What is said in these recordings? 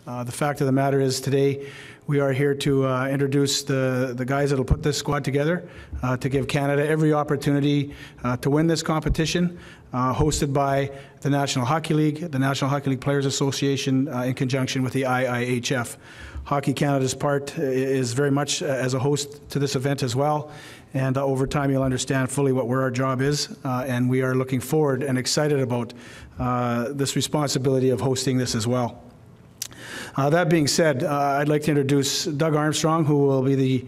The fact of the matter is today we are here to introduce the guys that will put this squad together to give Canada every opportunity to win this competition, hosted by the National Hockey League, the National Hockey League Players Association in conjunction with the IIHF. Hockey Canada's part is very much as a host to this event as well, and over time you'll understand fully where our job is, and we are looking forward and excited about this responsibility of hosting this as well. That being said, I'd like to introduce Doug Armstrong, who will be the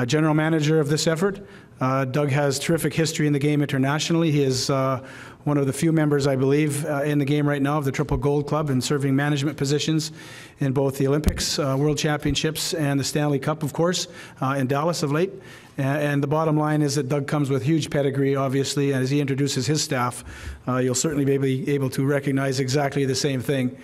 general manager of this effort. Doug has terrific history in the game internationally. He is one of the few members, I believe, in the game right now of the Triple Gold Club and serving management positions in both the Olympics, World Championships, and the Stanley Cup, of course, in Dallas of late. And the bottom line is that Doug comes with huge pedigree, obviously, and as he introduces his staff, you'll certainly be able to recognize exactly the same thing.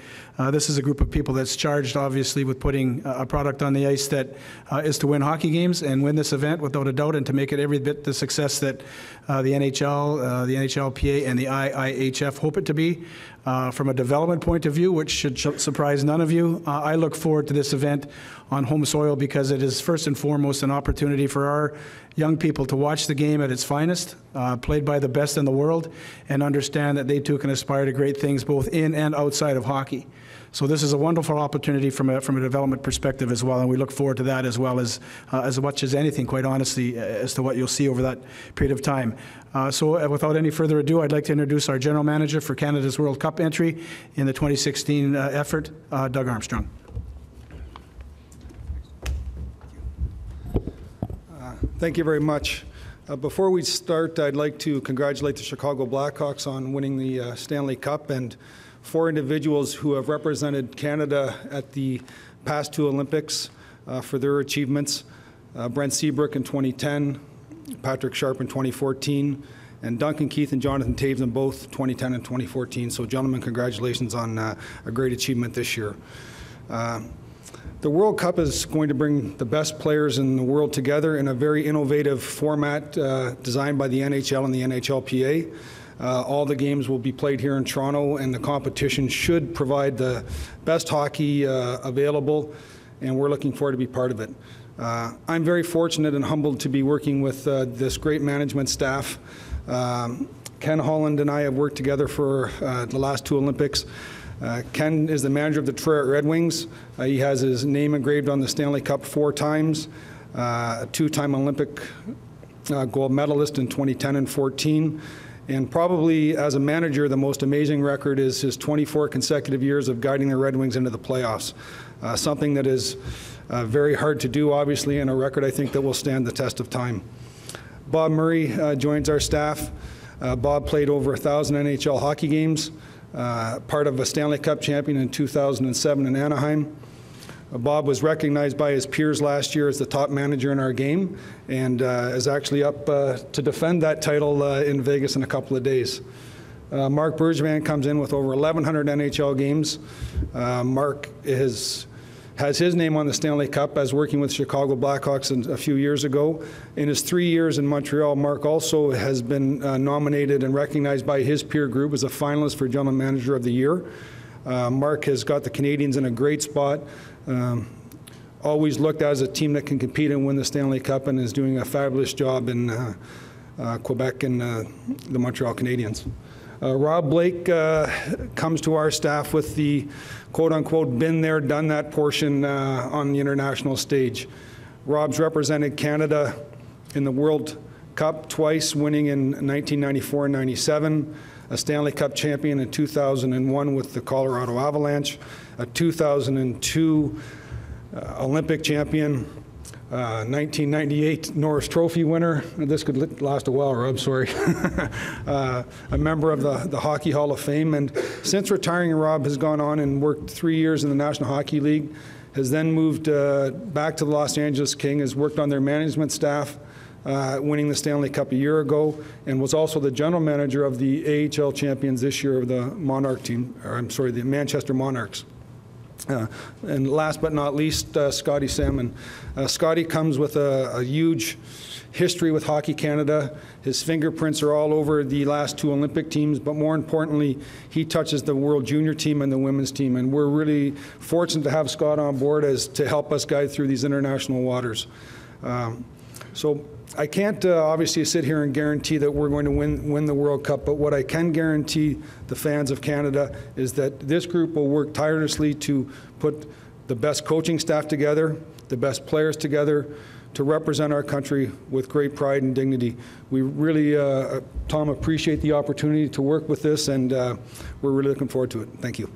This is a group of people that's charged, obviously, with putting a product on the ice that is to win hockey games and win this event without a doubt, and to make it every bit the success that the NHL, the NHLPA, and the IIHF hope it to be. From a development point of view, which should surprise none of you, I look forward to this event on home soil because it is first and foremost an opportunity for our young people to watch the game at its finest, played by the best in the world, and understand that they too can aspire to great things both in and outside of hockey. So this is a wonderful opportunity from a development perspective as well, and we look forward to that as well as much as anything, quite honestly, as to what you'll see over that period of time. So without any further ado, I'd like to introduce our General Manager for Canada's World Cup entry in the 2016 effort, Doug Armstrong. Thank you very much. Before we start, I'd like to congratulate the Chicago Blackhawks on winning the Stanley Cup, and 4 individuals who have represented Canada at the past 2 Olympics for their achievements. Brent Seabrook in 2010, Patrick Sharp in 2014, and Duncan Keith and Jonathan Taves in both 2010 and 2014. So gentlemen, congratulations on a great achievement this year. The World Cup is going to bring the best players in the world together in a very innovative format designed by the NHL and the NHLPA. All the games will be played here in Toronto, and the competition should provide the best hockey available, and we're looking forward to be part of it. I'm very fortunate and humbled to be working with this great management staff. Ken Holland and I have worked together for the last 2 Olympics. Ken is the manager of the Detroit Red Wings. He has his name engraved on the Stanley Cup 4 times, a 2-time Olympic gold medalist in 2010 and 14. And probably as a manager, the most amazing record is his 24 consecutive years of guiding the Red Wings into the playoffs. Something that is very hard to do, obviously, and a record I think that will stand the test of time. Bob Murray joins our staff. Bob played over 1,000 NHL hockey games, part of a Stanley Cup champion in 2007 in Anaheim. Bob was recognized by his peers last year as the top manager in our game, and is actually up to defend that title in Vegas in a couple of days. Marc Bergevin comes in with over 1,100 NHL games. Marc has his name on the Stanley Cup as working with Chicago Blackhawks a few years ago. In his 3 years in Montreal, Marc also has been nominated and recognized by his peer group as a finalist for General Manager of the Year. Marc has got the Canadians in a great spot. Always looked at as a team that can compete and win the Stanley Cup, and is doing a fabulous job in Quebec and the Montreal Canadiens. Rob Blake comes to our staff with the quote-unquote been there, done that portion on the international stage. Rob's represented Canada in the World Cup twice, winning in 1994 and 97, a Stanley Cup champion in 2001 with the Colorado Avalanche, a 2002 Olympic champion, 1998 Norris Trophy winner. This could last a while, Rob, sorry. A member of the Hockey Hall of Fame. And since retiring, Rob has gone on and worked 3 years in the National Hockey League, has then moved back to the Los Angeles King, has worked on their management staff, winning the Stanley Cup a year ago, and was also the general manager of the AHL champions this year of the Monarch team, or I'm sorry, the Manchester Monarchs. And last but not least, Scotty Salmon. Scotty comes with a huge history with Hockey Canada. His fingerprints are all over the last 2 Olympic teams, but more importantly, he touches the World Junior team and the women's team, and we're really fortunate to have Scott on board as to help us guide through these international waters. So I can't obviously sit here and guarantee that we're going to win the World Cup, but what I can guarantee the fans of Canada is that this group will work tirelessly to put the best coaching staff together, the best players together, to represent our country with great pride and dignity. We really, Tom, appreciate the opportunity to work with this, and we're really looking forward to it. Thank you.